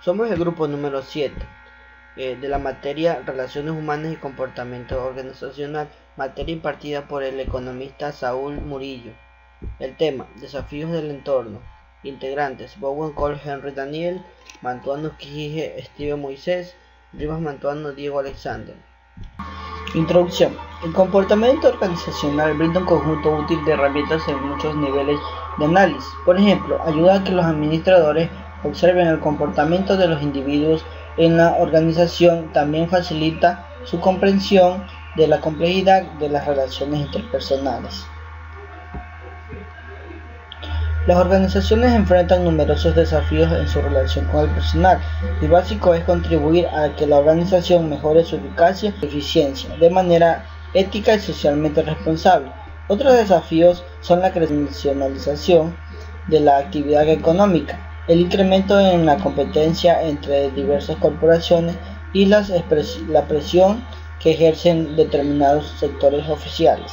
Somos el grupo número 7 de la materia Relaciones Humanas y Comportamiento Organizacional, materia impartida por el economista Saúl Murillo. El tema: Desafíos del entorno. Integrantes: Bowen Cole, Henry Daniel, Mantuano Quijije, Steve Moisés, Rivas Mantuano, Diego Alexander. Introducción. El comportamiento organizacional brinda un conjunto útil de herramientas en muchos niveles de análisis. Por ejemplo, ayuda a que los administradores observen el comportamiento de los individuos en la organización. También facilita su comprensión de la complejidad de las relaciones interpersonales. Las organizaciones enfrentan numerosos desafíos en su relación con el personal. El básico es contribuir a que la organización mejore su eficacia y eficiencia de manera ética y socialmente responsable. Otros desafíos son la crecialización de la actividad económica, el incremento en la competencia entre diversas corporaciones y la presión que ejercen determinados sectores oficiales.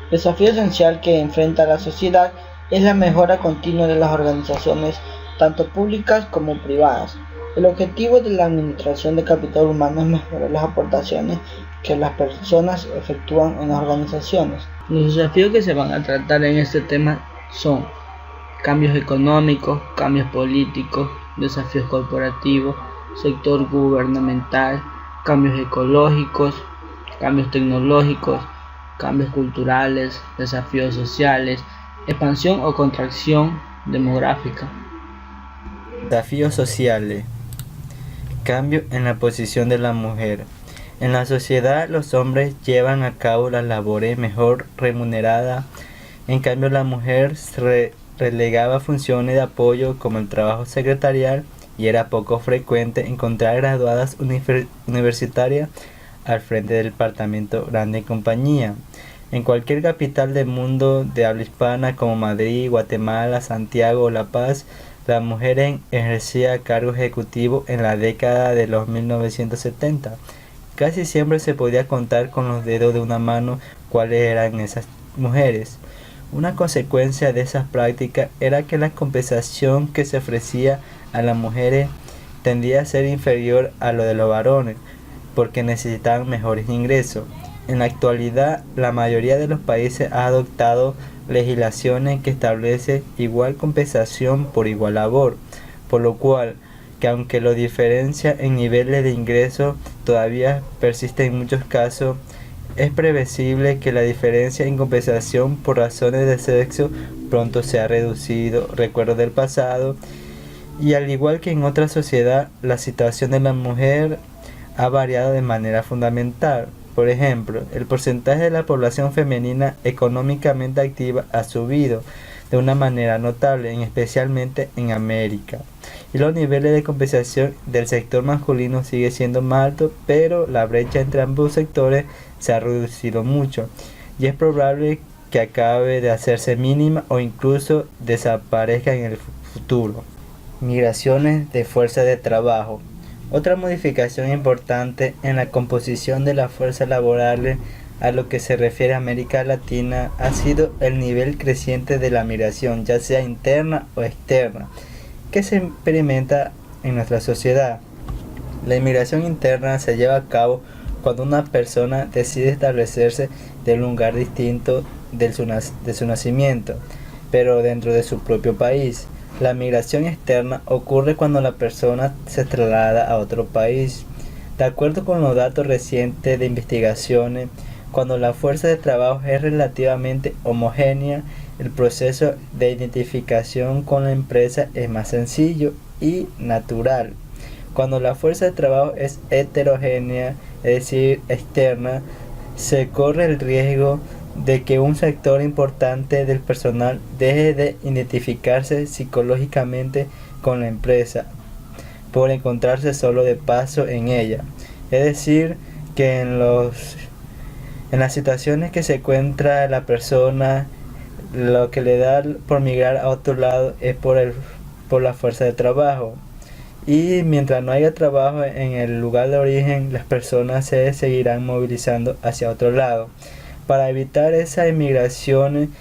El desafío esencial que enfrenta la sociedad es la mejora continua de las organizaciones, tanto públicas como privadas. El objetivo de la administración de capital humano es mejorar las aportaciones que las personas efectúan en las organizaciones. Los desafíos que se van a tratar en este tema son cambios económicos, cambios políticos, desafíos corporativos, sector gubernamental, cambios ecológicos, cambios tecnológicos, cambios culturales, desafíos sociales, expansión o contracción demográfica. Desafíos sociales. Cambio en la posición de la mujer. En la sociedad, los hombres llevan a cabo las labores mejor remuneradas. En cambio, la mujer se relegaba a funciones de apoyo como el trabajo secretarial, y era poco frecuente encontrar graduadas universitarias al frente del departamento grande compañía. En cualquier capital del mundo de habla hispana como Madrid, Guatemala, Santiago o La Paz, la mujer ejercía cargo ejecutivo en la década de los 1970. Casi siempre se podía contar con los dedos de una mano cuáles eran esas mujeres. Una consecuencia de esas prácticas era que la compensación que se ofrecía a las mujeres tendía a ser inferior a lo de los varones, porque necesitaban mejores ingresos. En la actualidad, la mayoría de los países ha adoptado legislaciones que establecen igual compensación por igual labor, por lo cual, que aunque la diferencia en niveles de ingreso todavía persiste en muchos casos, es previsible que la diferencia en compensación por razones de sexo pronto se ha reducido, recuerdo del pasado, y al igual que en otra sociedad, la situación de la mujer ha variado de manera fundamental. Por ejemplo, el porcentaje de la población femenina económicamente activa ha subido de una manera notable, especialmente en América. Y los niveles de compensación del sector masculino sigue siendo más alto, pero la brecha entre ambos sectores se ha reducido mucho, y es probable que acabe de hacerse mínima o incluso desaparezca en el futuro. Migraciones de fuerza de trabajo. Otra modificación importante en la composición de la fuerza laboral a lo que se refiere a América Latina ha sido el nivel creciente de la migración, ya sea interna o externa, que se experimenta en nuestra sociedad. La inmigración interna se lleva a cabo cuando una persona decide establecerse en un lugar distinto de su nacimiento, pero dentro de su propio país. La migración externa ocurre cuando la persona se traslada a otro país. De acuerdo con los datos recientes de investigaciones, cuando la fuerza de trabajo es relativamente homogénea, el proceso de identificación con la empresa es más sencillo y natural. Cuando la fuerza de trabajo es heterogénea, es decir, externa, se corre el riesgo de que un sector importante del personal deje de identificarse psicológicamente con la empresa por encontrarse solo de paso en ella. Es decir, que en las situaciones que se encuentra la persona, lo que le da por migrar a otro lado es por la fuerza de trabajo. Y mientras no haya trabajo en el lugar de origen, las personas se seguirán movilizando hacia otro lado. Para evitar esa inmigración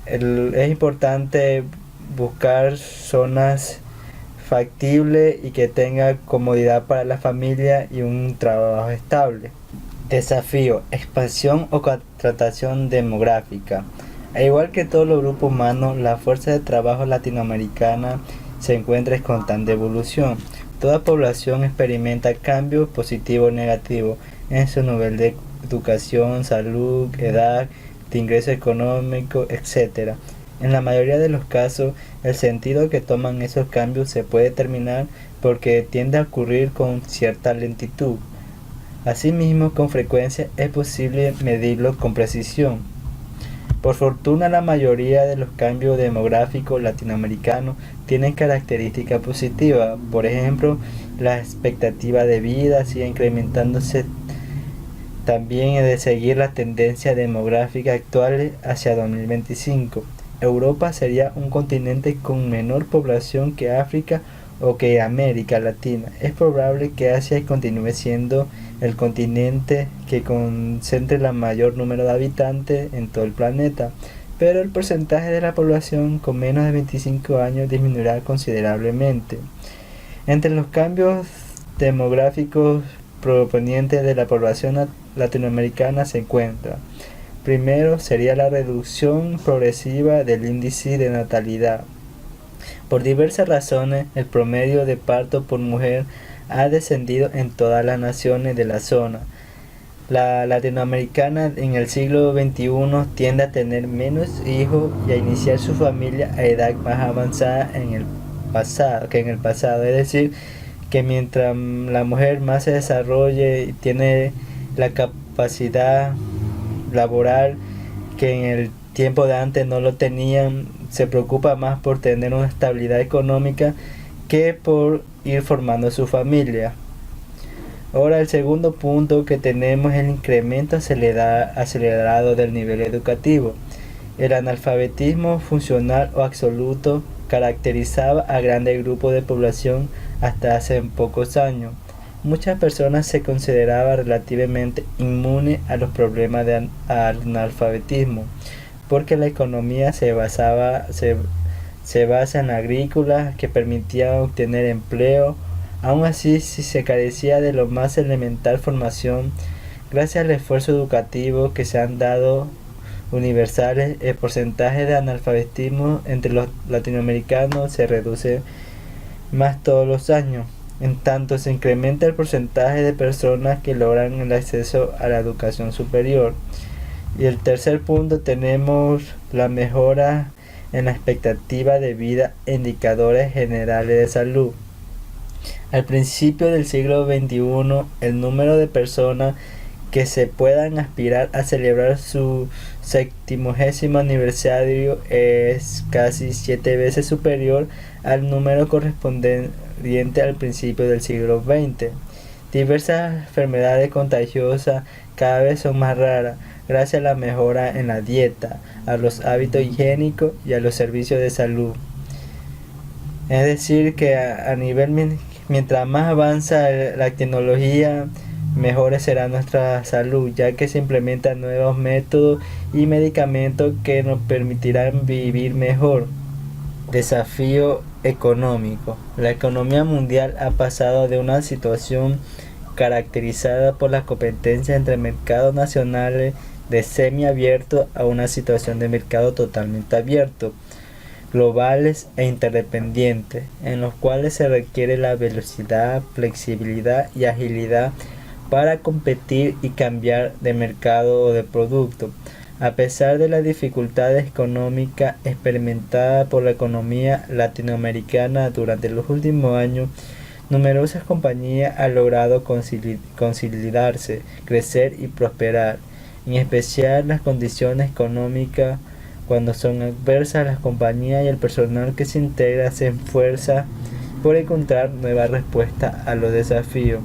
es importante buscar zonas factible y que tenga comodidad para la familia y un trabajo estable. Desafío: expansión o contratación demográfica. Al igual que todos los grupos humanos, la fuerza de trabajo latinoamericana se encuentra en constante evolución. Toda población experimenta cambios positivos o negativos en su nivel de educación, salud, edad, de ingreso económico, etc. En la mayoría de los casos, el sentido que toman esos cambios se puede determinar porque tiende a ocurrir con cierta lentitud. Asimismo, con frecuencia es posible medirlo con precisión. Por fortuna, la mayoría de los cambios demográficos latinoamericanos tienen características positivas. Por ejemplo, la expectativa de vida sigue incrementándose. También es de seguir la tendencia demográfica actual hacia 2025. Europa sería un continente con menor población que África o que América Latina. Es probable que Asia continúe siendo el continente que concentre el mayor número de habitantes en todo el planeta, pero el porcentaje de la población con menos de 25 años disminuirá considerablemente. Entre los cambios demográficos provenientes de la población latinoamericana se encuentra: primero sería la reducción progresiva del índice de natalidad. Por diversas razones, el promedio de parto por mujer ha descendido en todas las naciones de la zona. La latinoamericana en el siglo XXI tiende a tener menos hijos y a iniciar su familia a edad más avanzada que en el pasado. Es decir, que mientras la mujer más se desarrolle y tiene la capacidad laboral que en el tiempo de antes no lo tenían, se preocupa más por tener una estabilidad económica que por ir formando su familia. Ahora, el segundo punto que tenemos es el incremento acelerado del nivel educativo. El analfabetismo funcional o absoluto caracterizaba a grandes grupos de población hasta hace pocos años. Muchas personas se consideraban relativamente inmunes a los problemas de analfabetismo, porque la economía se basa en la agrícola, que permitía obtener empleo. Aún así, si se carecía de la más elemental formación, gracias al esfuerzo educativo que se han dado universales, el porcentaje de analfabetismo entre los latinoamericanos se reduce más todos los años. En tanto, se incrementa el porcentaje de personas que logran el acceso a la educación superior. Y el tercer punto, tenemos la mejora en la expectativa de vida e indicadores generales de salud. Al principio del siglo XXI, el número de personas que se puedan aspirar a celebrar su 70º aniversario es casi 7 veces superior al número correspondiente al principio del siglo XX. Diversas enfermedades contagiosas cada vez son más raras, gracias a la mejora en la dieta, a los hábitos higiénicos y a los servicios de salud. Es decir, que mientras más avanza la tecnología, mejor será nuestra salud, ya que se implementan nuevos métodos y medicamentos que nos permitirán vivir mejor. Desafío económico. La economía mundial ha pasado de una situación caracterizada por la competencia entre mercados nacionales de semiabierto a una situación de mercado totalmente abierto, globales e interdependientes, en los cuales se requiere la velocidad, flexibilidad y agilidad para competir y cambiar de mercado o de producto. A pesar de las dificultades económicas experimentadas por la economía latinoamericana durante los últimos años, numerosas compañías han logrado consolidarse, crecer y prosperar. En especial, las condiciones económicas, cuando son adversas, las compañías y el personal que se integra se esfuerzan por encontrar nuevas respuestas a los desafíos.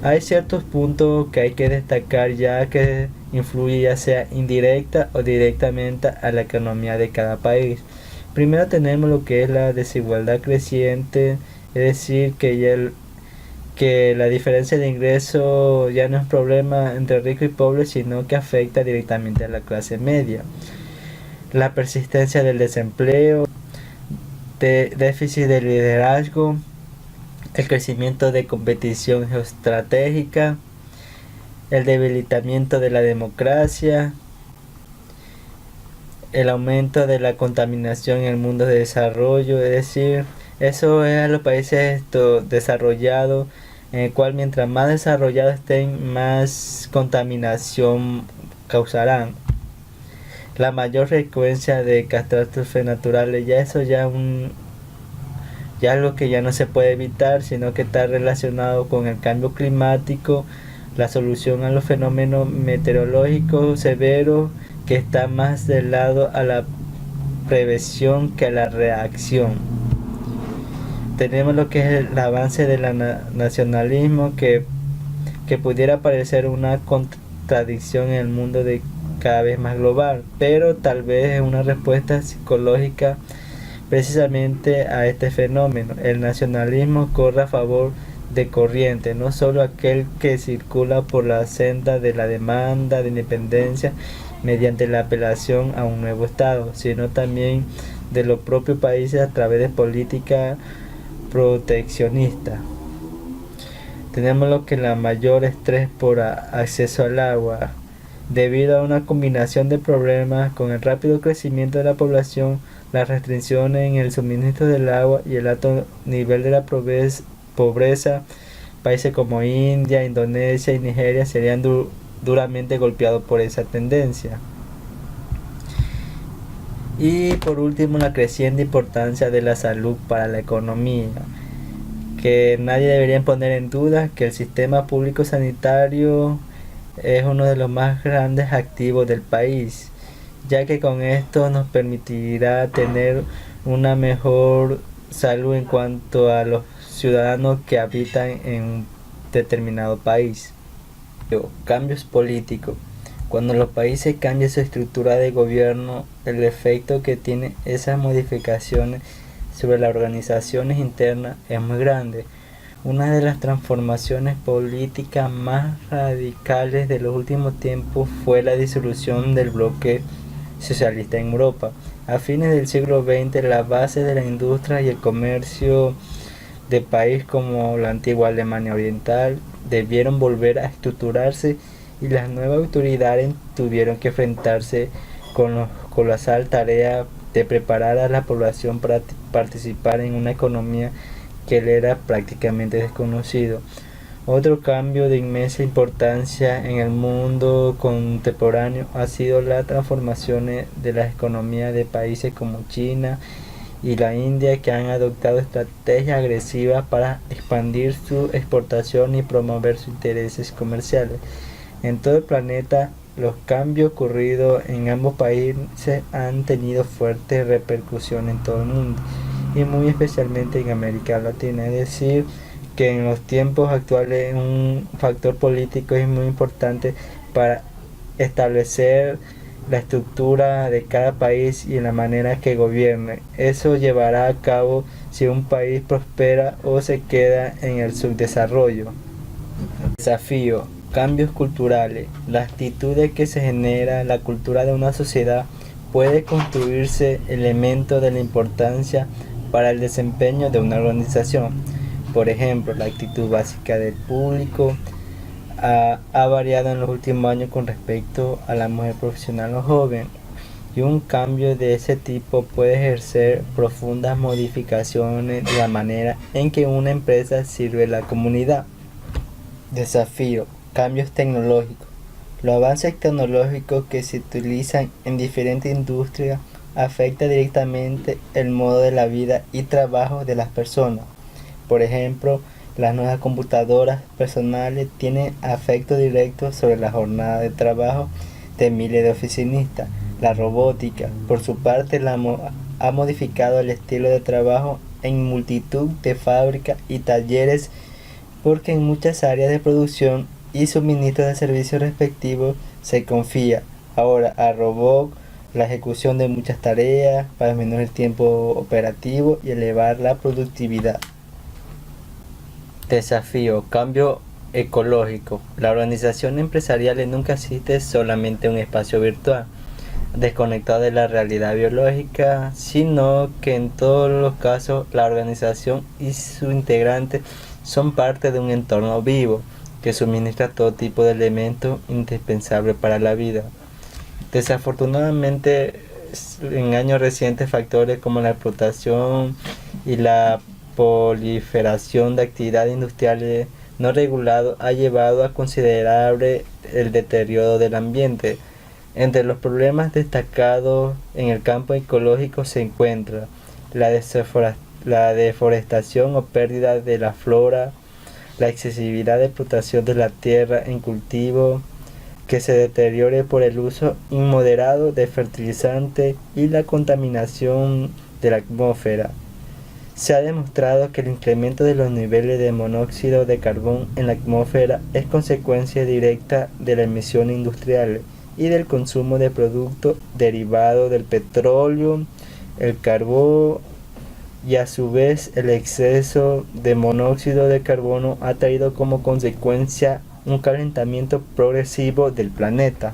Hay ciertos puntos que hay que destacar, ya que influye ya sea indirecta o directamente a la economía de cada país. Primero tenemos lo que es la desigualdad creciente, es decir, que la diferencia de ingreso ya no es problema entre rico y pobre, sino que afecta directamente a la clase media. La persistencia del desempleo. déficit de liderazgo, el crecimiento de competición geoestratégica, el debilitamiento de la democracia, el aumento de la contaminación en el mundo de desarrollo, es decir, eso es a los países desarrollados, en el cual mientras más desarrollados estén, más contaminación causarán. La mayor frecuencia de catástrofes naturales, ya eso ya algo que ya no se puede evitar, sino que está relacionado con el cambio climático, la solución a los fenómenos meteorológicos severos, que está más del lado a la prevención que a la reacción. Tenemos lo que es el avance del nacionalismo, que pudiera parecer una contradicción en el mundo de cada vez más global, pero tal vez es una respuesta psicológica precisamente a este fenómeno. El nacionalismo corre a favor de corriente, no solo aquel que circula por la senda de la demanda de independencia mediante la apelación a un nuevo Estado, sino también de los propios países a través de política proteccionista. Tenemos lo que es la mayor estrés por acceso al agua, debido a una combinación de problemas con el rápido crecimiento de la población, las restricciones en el suministro del agua y el alto nivel de la pobreza. Países como India, Indonesia y Nigeria serían duramente golpeados por esa tendencia. Y por último, la creciente importancia de la salud para la economía, que nadie debería poner en duda que el sistema público sanitario es uno de los más grandes activos del país, ya que con esto nos permitirá tener una mejor salud en cuanto a los ciudadanos que habitan en un determinado país. Cambios políticos. Cuando los países cambian su estructura de gobierno, el efecto que tienen esas modificaciones sobre las organizaciones internas es muy grande. Una de las transformaciones políticas más radicales de los últimos tiempos fue la disolución del bloque socialista en Europa. A fines del siglo XX, la base de la industria y el comercio de países como la antigua Alemania Oriental debieron volver a estructurarse, y las nuevas autoridades tuvieron que enfrentarse con la colosal tarea de preparar a la población para participar en una economía que le era prácticamente desconocido. Otro cambio de inmensa importancia en el mundo contemporáneo ha sido la transformación de las economías de países como China y la India, que han adoptado estrategias agresivas para expandir su exportación y promover sus intereses comerciales. En todo el planeta, los cambios ocurridos en ambos países han tenido fuerte repercusión en todo el mundo, y muy especialmente en América Latina. Es decir, que en los tiempos actuales un factor político es muy importante para establecer la estructura de cada país y la manera que gobierne. Eso llevará a cabo si un país prospera o se queda en el subdesarrollo. Desafío: cambios culturales. La actitud de que se genera la cultura de una sociedad puede construirse elementos de la importancia para el desempeño de una organización. Por ejemplo, la actitud básica del público ha variado en los últimos años con respecto a la mujer profesional o joven, y un cambio de ese tipo puede ejercer profundas modificaciones de la manera en que una empresa sirve a la comunidad. Desafío: cambios tecnológicos. Los avances tecnológicos que se utilizan en diferentes industrias afectan directamente el modo de la vida y trabajo de las personas. Por ejemplo, las nuevas computadoras personales tienen efecto directo sobre la jornada de trabajo de miles de oficinistas. La robótica, por su parte, ha modificado el estilo de trabajo en multitud de fábricas y talleres, porque en muchas áreas de producción y suministro de servicios respectivos se confía ahora a robots la ejecución de muchas tareas para disminuir el tiempo operativo y elevar la productividad. Desafío: cambio ecológico. La organización empresarial nunca existe solamente un espacio virtual. desconectado de la realidad biológica, sino que en todos los casos la organización y sus integrantes son parte de un entorno vivo que suministra todo tipo de elementos indispensables para la vida. Desafortunadamente, en años recientes, factores como la explotación y la proliferación de actividades industriales no reguladas ha llevado a considerable el deterioro del ambiente. Entre los problemas destacados en el campo ecológico se encuentra la deforestación o pérdida de la flora, la excesividad de explotación de la tierra en cultivo que se deteriore por el uso inmoderado de fertilizantes y la contaminación de la atmósfera. Se ha demostrado que el incremento de los niveles de monóxido de carbón en la atmósfera es consecuencia directa de la emisión industrial y del consumo de productos derivados del petróleo, el carbón, y a su vez el exceso de monóxido de carbono ha traído como consecuencia un calentamiento progresivo del planeta.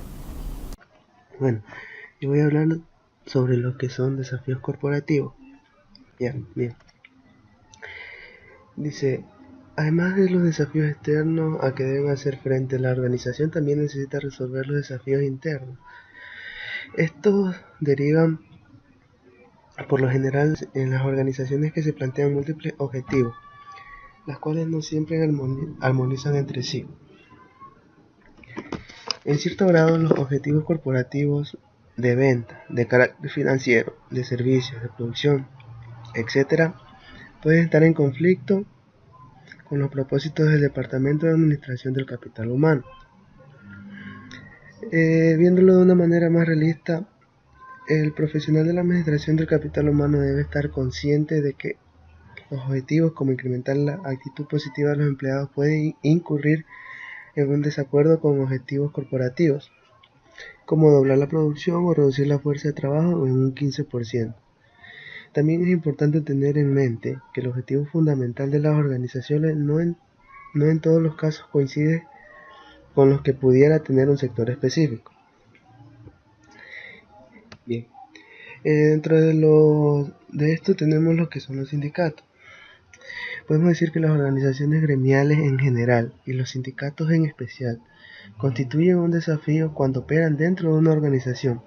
Bueno, yo voy a hablar sobre lo que son desafíos corporativos. Bien. Dice, además de los desafíos externos a que deben hacer frente, la organización también necesita resolver los desafíos internos. Estos derivan, por lo general, en las organizaciones que se plantean múltiples objetivos, las cuales no siempre armonizan entre sí. En cierto grado, los objetivos corporativos de venta, de carácter financiero, de servicios, de producción, etc., pueden estar en conflicto con los propósitos del Departamento de Administración del Capital Humano. Viéndolo de una manera más realista, el profesional de la Administración del Capital Humano debe estar consciente de que los objetivos como incrementar la actitud positiva de los empleados pueden incurrir en un desacuerdo con objetivos corporativos, como doblar la producción o reducir la fuerza de trabajo en un 15%. También es importante tener en mente que el objetivo fundamental de las organizaciones no en todos los casos coincide con los que pudiera tener un sector específico. Bien, dentro de esto tenemos lo que son los sindicatos. Podemos decir que las organizaciones gremiales en general y los sindicatos en especial constituyen un desafío cuando operan dentro de una organización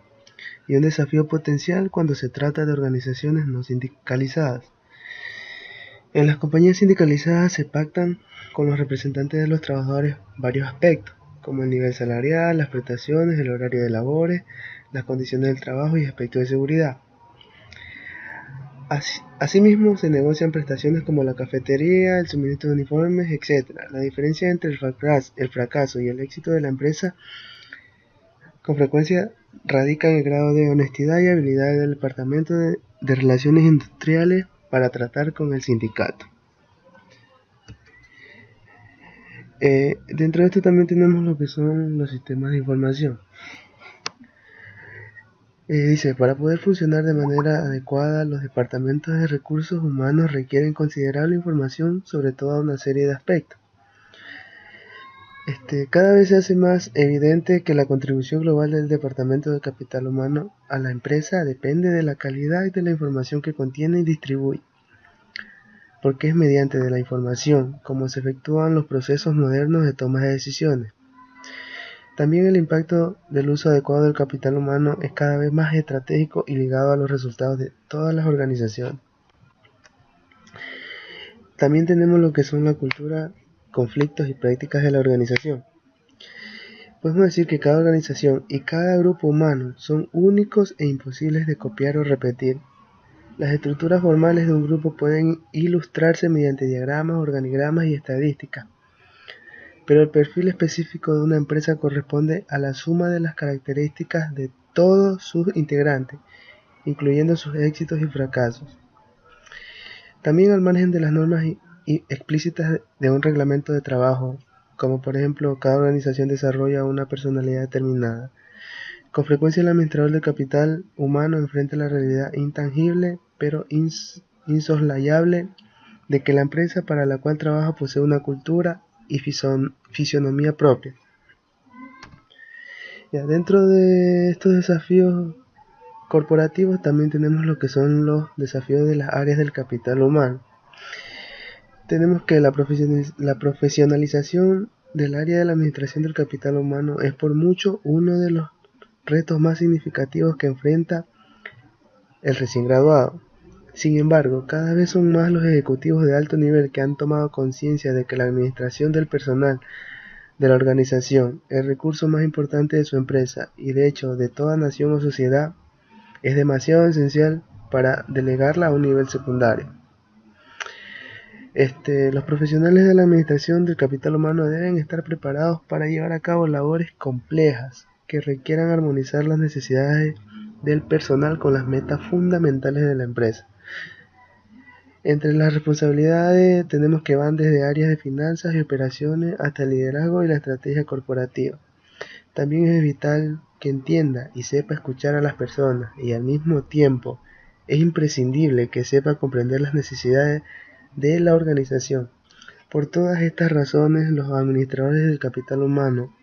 y un desafío potencial cuando se trata de organizaciones no sindicalizadas. En las compañías sindicalizadas se pactan con los representantes de los trabajadores varios aspectos, como el nivel salarial, las prestaciones, el horario de labores, las condiciones del trabajo y aspectos de seguridad. Asimismo, se negocian prestaciones como la cafetería, el suministro de uniformes, etc. La diferencia entre el fracaso y el éxito de la empresa con frecuencia radica en el grado de honestidad y habilidad del Departamento de Relaciones Industriales para tratar con el sindicato. Dentro de esto también tenemos lo que son los sistemas de información. Dice, para poder funcionar de manera adecuada, los departamentos de recursos humanos requieren considerable información sobre toda una serie de aspectos. Cada vez se hace más evidente que la contribución global del Departamento de Capital Humano a la empresa depende de la calidad de la información que contiene y distribuye, porque es mediante de la información como se efectúan los procesos modernos de toma de decisiones. También el impacto del uso adecuado del capital humano es cada vez más estratégico y ligado a los resultados de todas las organizaciones. También tenemos lo que son la cultura, conflictos y prácticas de la organización. Podemos decir que cada organización y cada grupo humano son únicos e imposibles de copiar o repetir. Las estructuras formales de un grupo pueden ilustrarse mediante diagramas, organigramas y estadísticas, pero el perfil específico de una empresa corresponde a la suma de las características de todos sus integrantes, incluyendo sus éxitos y fracasos. También al margen de las normas explícitas de un reglamento de trabajo, como por ejemplo cada organización desarrolla una personalidad determinada. Con frecuencia el administrador del capital humano enfrenta la realidad intangible pero insoslayable de que la empresa para la cual trabaja posee una cultura y fisonomía propia. Dentro de estos desafíos corporativos también tenemos lo que son los desafíos de las áreas del capital humano. Tenemos que la profesionalización del área de la administración del capital humano es por mucho uno de los retos más significativos que enfrenta el recién graduado. Sin embargo, cada vez son más los ejecutivos de alto nivel que han tomado conciencia de que la administración del personal de la organización, el recurso más importante de su empresa y de hecho de toda nación o sociedad, es demasiado esencial para delegarla a un nivel secundario. Los profesionales de la administración del capital humano deben estar preparados para llevar a cabo labores complejas que requieran armonizar las necesidades del personal con las metas fundamentales de la empresa. Entre las responsabilidades tenemos que van desde áreas de finanzas y operaciones hasta el liderazgo y la estrategia corporativa. También es vital que entienda y sepa escuchar a las personas y al mismo tiempo es imprescindible que sepa comprender las necesidades de la organización. Por todas estas razones, los administradores del capital humano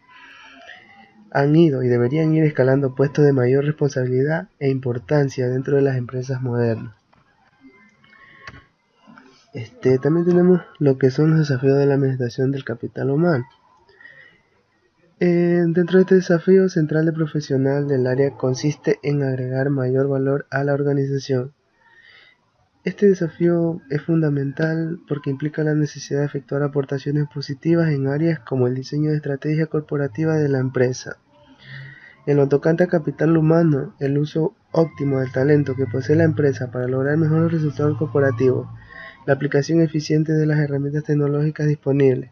han ido y deberían ir escalando puestos de mayor responsabilidad e importancia dentro de las empresas modernas. También tenemos lo que son los desafíos de la administración del capital humano. Dentro de este desafío central de profesional del área consiste en agregar mayor valor a la organización. Este desafío es fundamental porque implica la necesidad de efectuar aportaciones positivas en áreas como el diseño de estrategia corporativa de la empresa. En lo tocante a capital humano, el uso óptimo del talento que posee la empresa para lograr mejores resultados corporativos, la aplicación eficiente de las herramientas tecnológicas disponibles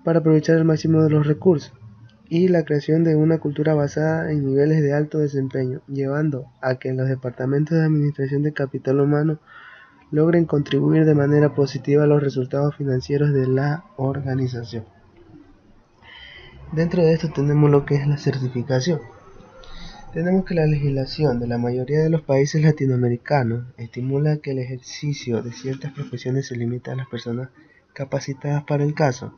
para aprovechar el máximo de los recursos y la creación de una cultura basada en niveles de alto desempeño, llevando a que los departamentos de administración de capital humano logren contribuir de manera positiva a los resultados financieros de la organización. Dentro de esto tenemos lo que es la certificación. Tenemos que la legislación de la mayoría de los países latinoamericanos estimula que el ejercicio de ciertas profesiones se limite a las personas capacitadas para el caso,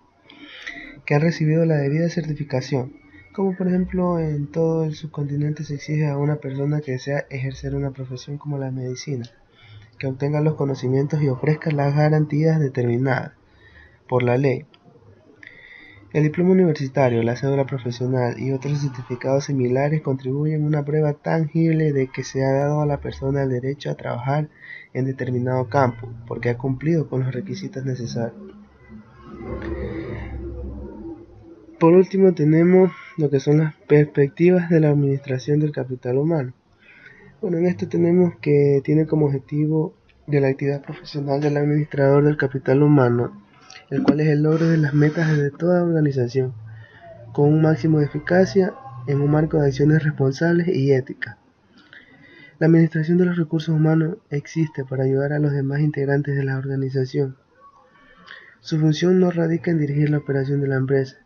que han recibido la debida certificación, como por ejemplo en todo el subcontinente se exige a una persona que desea ejercer una profesión como la medicina, que obtenga los conocimientos y ofrezca las garantías determinadas por la ley. El diploma universitario, la cédula profesional y otros certificados similares contribuyen a una prueba tangible de que se ha dado a la persona el derecho a trabajar en determinado campo, porque ha cumplido con los requisitos necesarios. Por último tenemos lo que son las perspectivas de la administración del capital humano. Bueno, en esto tenemos que tiene como objetivo de la actividad profesional del administrador del capital humano, el cual es el logro de las metas de toda organización, con un máximo de eficacia en un marco de acciones responsables y éticas. La administración de los recursos humanos existe para ayudar a los demás integrantes de la organización. Su función no radica en dirigir la operación de la empresa,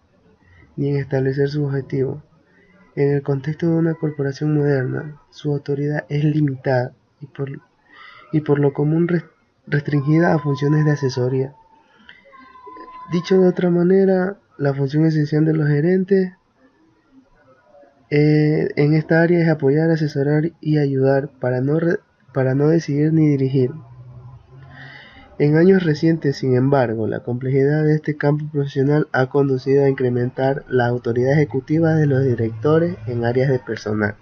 ni en establecer sus objetivos. En el contexto de una corporación moderna, su autoridad es limitada y por lo común restringida a funciones de asesoría. Dicho de otra manera, la función esencial de los gerentes en esta área es apoyar, asesorar y ayudar para no decidir ni dirigir. En años recientes, sin embargo, la complejidad de este campo profesional ha conducido a incrementar la autoridad ejecutiva de los directores en áreas de personal.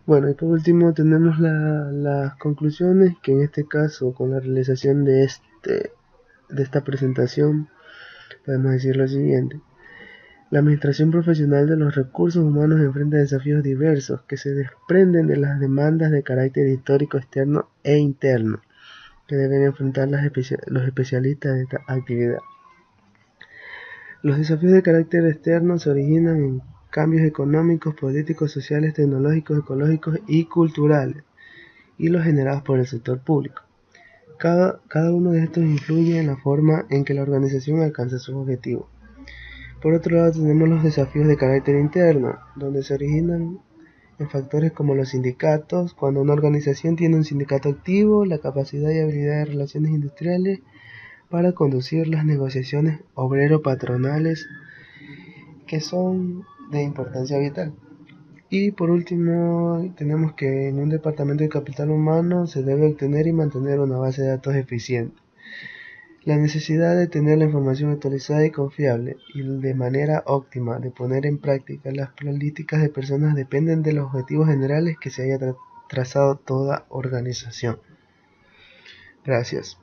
Bueno, y por último tenemos las conclusiones, que en este caso, con la realización de esta presentación, podemos decir lo siguiente. La administración profesional de los recursos humanos enfrenta desafíos diversos que se desprenden de las demandas de carácter histórico externo e interno que deben enfrentar los especialistas de esta actividad. Los desafíos de carácter externo se originan en cambios económicos, políticos, sociales, tecnológicos, ecológicos y culturales, y los generados por el sector público. Cada uno de estos influye en la forma en que la organización alcanza sus objetivos. Por otro lado, tenemos los desafíos de carácter interno, donde se originan en factores como los sindicatos. Cuando una organización tiene un sindicato activo, la capacidad y habilidad de relaciones industriales para conducir las negociaciones obrero-patronales, que son de importancia vital. Y por último, tenemos que en un departamento de capital humano se debe obtener y mantener una base de datos eficiente. La necesidad de tener la información actualizada y confiable y de manera óptima de poner en práctica las políticas de personas dependen de los objetivos generales que se haya trazado toda organización. Gracias.